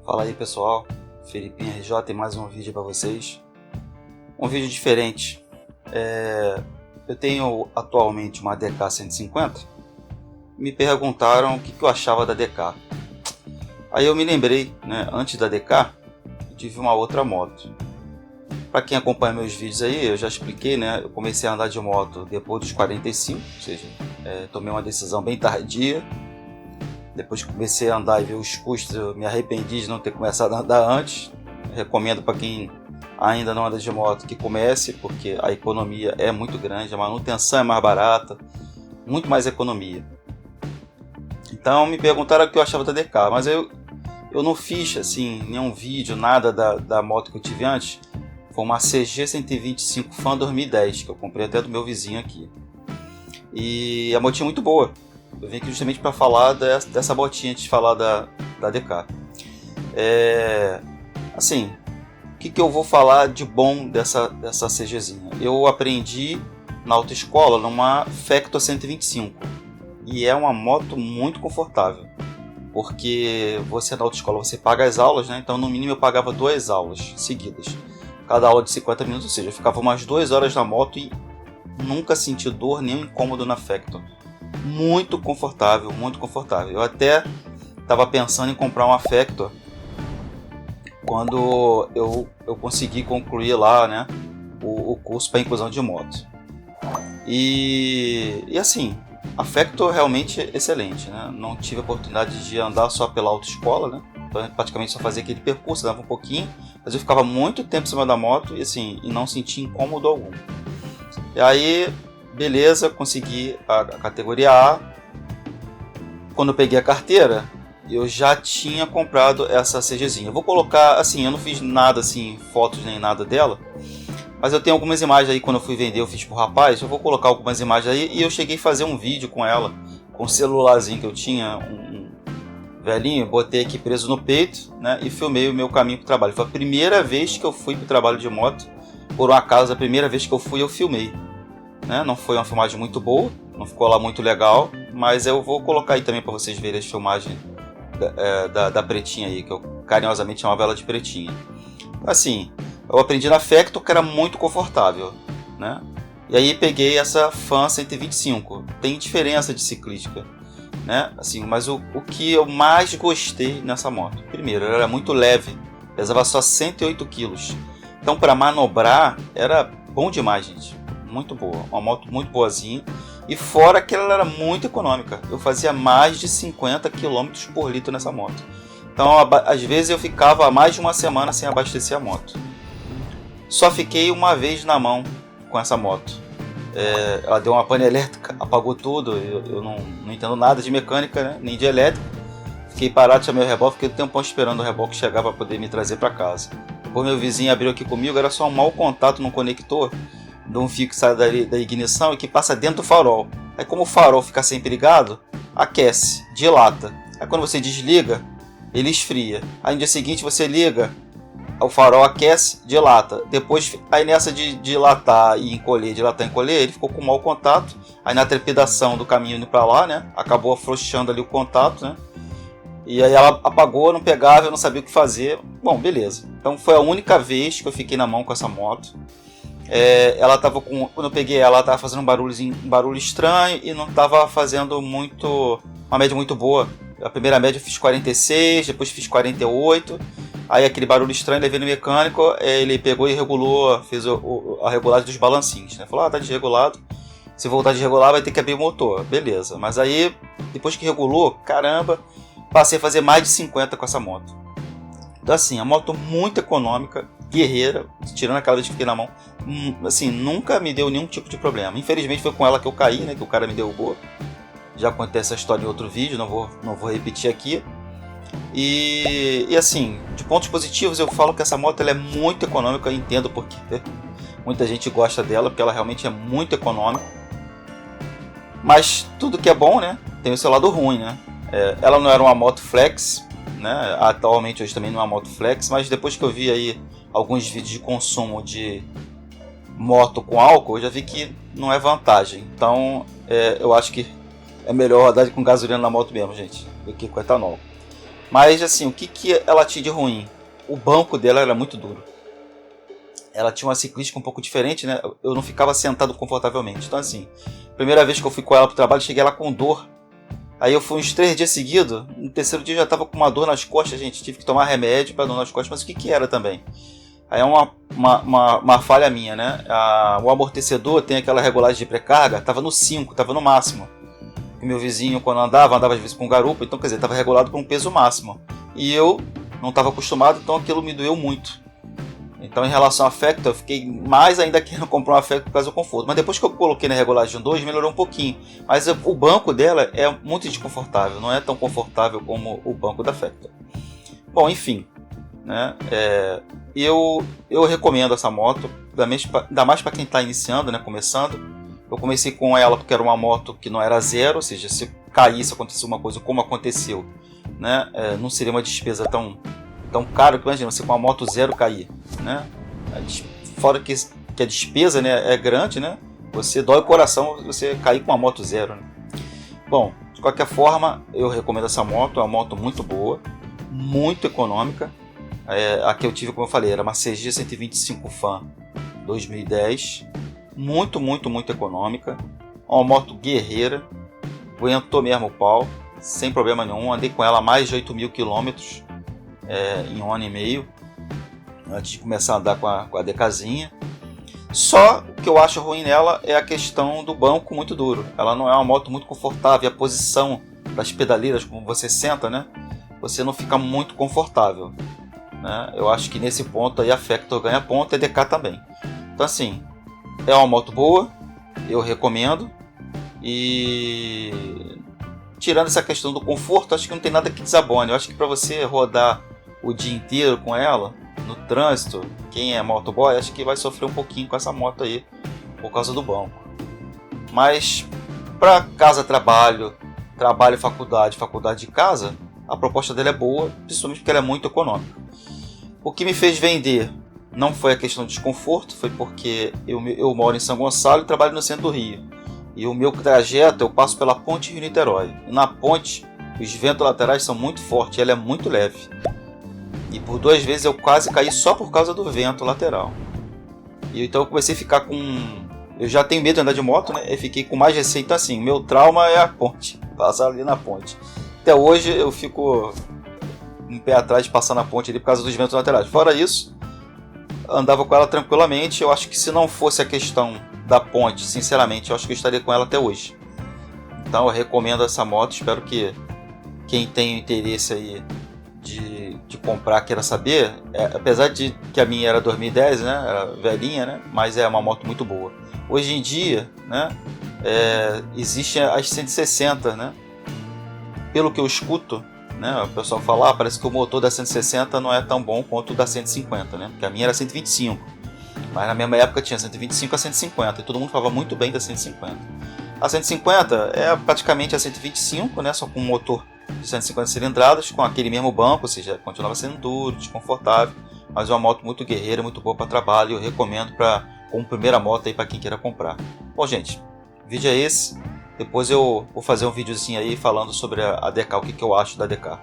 Fala aí pessoal, Felipinho RJ tem mais um vídeo para vocês. Um vídeo diferente. Eu tenho atualmente uma DK 150. Me perguntaram o que eu achava da DK. Aí eu me lembrei, antes da DK, eu tive uma outra moto. Para quem acompanha meus vídeos aí, eu já expliquei, eu comecei a andar de moto depois dos 45, ou seja, tomei uma decisão bem tardia. Depois que comecei a andar e ver os custos, eu me arrependi de não ter começado a andar antes. Recomendo para quem ainda não anda de moto que comece, porque a economia é muito grande, a manutenção é mais barata, muito mais economia. Então me perguntaram o que eu achava da DK, mas eu não fiz assim, nenhum vídeo, nada da moto que eu tive antes. Foi uma CG 125 Fan 2010, que eu comprei até do meu vizinho aqui. E a motinha é muito boa. Eu vim aqui justamente para falar dessa motinha, antes de falar da DK. Assim, o que eu vou falar de bom dessa CGzinha? Eu aprendi na autoescola numa Factor 125. E é uma moto muito confortável. Porque você na autoescola você paga as aulas, então no mínimo eu pagava 2 aulas seguidas. Cada aula de 50 minutos, ou seja, eu ficava umas 2 horas na moto e nunca senti dor nem incômodo na Factor. Muito confortável, muito confortável. Eu até estava pensando em comprar uma Factor quando eu consegui concluir lá, o curso para inclusão de moto. E assim, a Factor realmente é excelente, Não tive a oportunidade de andar só pela autoescola, Então eu praticamente só fazia aquele percurso, dava um pouquinho, mas eu ficava muito tempo em cima da moto e não sentia incômodo algum. E aí, beleza, consegui a categoria A. Quando eu peguei a carteira, eu já tinha comprado essa CGzinha. Eu vou colocar, assim, eu não fiz nada, assim, fotos nem nada dela, mas eu tenho algumas imagens aí, quando eu fui vender, eu fiz pro rapaz, eu vou colocar algumas imagens aí, e eu cheguei a fazer um vídeo com ela, com um celularzinho que eu tinha, um velhinho, botei aqui preso no peito, e filmei o meu caminho pro trabalho. Foi a primeira vez que eu fui pro trabalho de moto, por um acaso, a primeira vez que eu fui, eu filmei. Não foi uma filmagem muito boa, não ficou lá muito legal, mas eu vou colocar aí também para vocês verem as filmagens da Pretinha aí, que eu carinhosamente chamava ela de Pretinha. Assim, eu aprendi na Factor, que era muito confortável, E aí peguei essa Fan 125. Tem diferença de ciclística, Assim, mas o que eu mais gostei nessa moto, primeiro, ela era muito leve, pesava só 108 kg. Então para manobrar era bom demais, gente. Muito boa, uma moto muito boazinha. E fora que ela era muito econômica. Eu fazia mais de 50 km por litro nessa moto. Então às vezes eu ficava mais de uma semana sem abastecer a moto. Só fiquei uma vez na mão com essa moto. Ela deu uma pane elétrica, apagou tudo. Eu não entendo nada de mecânica, nem de elétrica. Fiquei parado, chamei o reboque, fiquei um tempão esperando o reboque chegar para poder me trazer para casa. Depois meu vizinho abriu aqui comigo, era só um mau contato no conector de um fio que sai da ignição e que passa dentro do farol. Aí como o farol fica sempre ligado, aquece, dilata. Aí quando você desliga, ele esfria. Aí no dia seguinte você liga, o farol aquece, dilata. Depois, aí nessa de dilatar e encolher, ele ficou com mau contato. Aí na trepidação do caminho indo para lá, acabou afrouxando ali o contato, E aí ela apagou, não pegava, eu não sabia o que fazer. Bom, beleza. Então foi a única vez que eu fiquei na mão com essa moto. Ela tava quando eu peguei ela estava fazendo um barulho estranho e não estava fazendo uma média muito boa. A primeira média eu fiz 46, depois fiz 48. Aí aquele barulho estranho, levei no mecânico, ele pegou e regulou, fez a regulagem dos balancinhos. Falou, tá desregulado. Se voltar a desregular vai ter que abrir o motor. Beleza, mas aí depois que regulou, caramba, passei a fazer mais de 50 com essa moto. Então assim, a moto muito econômica, guerreira, tirando aquela vez que fiquei na mão, assim, nunca me deu nenhum tipo de problema. Infelizmente foi com ela que eu caí, que o cara me derrubou. Já contei essa história em outro vídeo, não vou repetir aqui. E assim, de pontos positivos eu falo que essa moto ela é muito econômica, eu entendo porque muita gente gosta dela, porque ela realmente é muito econômica. Mas tudo que é bom, tem o seu lado ruim, Ela não era uma moto flex, Atualmente hoje também não é uma moto flex, mas depois que eu vi aí alguns vídeos de consumo de moto com álcool, eu já vi que não é vantagem. Então eu acho que é melhor rodar com gasolina na moto mesmo, gente, do que com etanol. Mas assim, o que ela tinha de ruim? O banco dela era muito duro. Ela tinha uma ciclística um pouco diferente, né? Eu não ficava sentado confortavelmente. Então assim, primeira vez que eu fui com ela pro trabalho, cheguei lá com dor. Aí eu fui uns 3 dias seguidos. No terceiro dia eu já tava com uma dor nas costas, gente. Tive que tomar remédio para dor nas costas. Mas o que era também? Aí é uma falha minha, né? O amortecedor tem aquela regulagem de pré-carga, tava no 5, tava no máximo. O meu vizinho, quando andava às vezes com garupa, então quer dizer, estava regulado para um peso máximo. E eu não estava acostumado, então aquilo me doeu muito. Então, em relação ao Factor, eu fiquei mais ainda querendo comprar um Factor por causa do conforto. Mas depois que eu coloquei na regulagem 2, melhorou um pouquinho. Mas o banco dela é muito desconfortável, não é tão confortável como o banco da Factor. Bom, enfim, né? Eu recomendo essa moto, ainda mais para quem está iniciando, né? Começando. Eu comecei com ela porque era uma moto que não era zero, ou seja, se caísse, acontecesse uma coisa como aconteceu, né? Não seria uma despesa tão cara que, imagina, você com uma moto zero cair, né? Fora que a despesa, né, é grande, né? Você dói o coração você cair com uma moto zero, né? Bom, de qualquer forma, eu recomendo essa moto, é uma moto muito boa, muito econômica. A que eu tive, como eu falei, era uma CG 125 Fan 2010, muito econômica, uma moto guerreira, aguentou mesmo o pau, sem problema nenhum. Andei com ela mais de 8.000 km em 1 ano e meio, antes de começar a andar com a DKzinha. Só o que eu acho ruim nela é a questão do banco muito duro. Ela não é uma moto muito confortável, a posição das pedaleiras, como você senta, né? Você não fica muito confortável, né? Eu acho que nesse ponto aí a Factor ganha ponto e a DK também. Então assim, é uma moto boa, eu recomendo. E tirando essa questão do conforto, acho que não tem nada que desabone. Eu acho que para você rodar o dia inteiro com ela, no trânsito, quem é motoboy, acho que vai sofrer um pouquinho com essa moto aí, por causa do banco. Mas para casa, trabalho, faculdade de casa, a proposta dela é boa, principalmente porque ela é muito econômica. O que me fez vender não foi a questão de desconforto, foi porque eu moro em São Gonçalo e trabalho no centro do Rio. E o meu trajeto, eu passo pela ponte Rio-Niterói. E na ponte, os ventos laterais são muito fortes, ela é muito leve. E por 2 vezes eu quase caí só por causa do vento lateral. E então eu comecei a ficar com... Eu já tenho medo de andar de moto, né? Eu fiquei com mais receio. Então assim, meu trauma é a ponte. Passar ali na ponte. Até hoje eu fico um pé atrás de passar na ponte ali por causa dos ventos laterais. Fora isso, andava com ela tranquilamente. Eu acho que se não fosse a questão da ponte, sinceramente, eu acho que eu estaria com ela até hoje. Então eu recomendo essa moto. Espero que quem tem interesse aí de comprar queira saber. Apesar de que a minha era 2010, né, era velhinha, né, mas é uma moto muito boa. Hoje em dia, né, existem as 160, né, pelo que eu escuto, né, o pessoal falar, parece que o motor da 160 não é tão bom quanto o da 150, né, porque a minha era 125, mas na mesma época tinha 125 a 150 e todo mundo falava muito bem da 150. A 150 é praticamente a 125, né, só com um motor de 150 cilindradas, com aquele mesmo banco, ou seja, continuava sendo duro, desconfortável, mas é uma moto muito guerreira, muito boa para trabalho, e eu recomendo como primeira moto aí para quem queira comprar. Bom, gente, o vídeo é esse. Depois eu vou fazer um videozinho aí falando sobre a DK, o que eu acho da DK.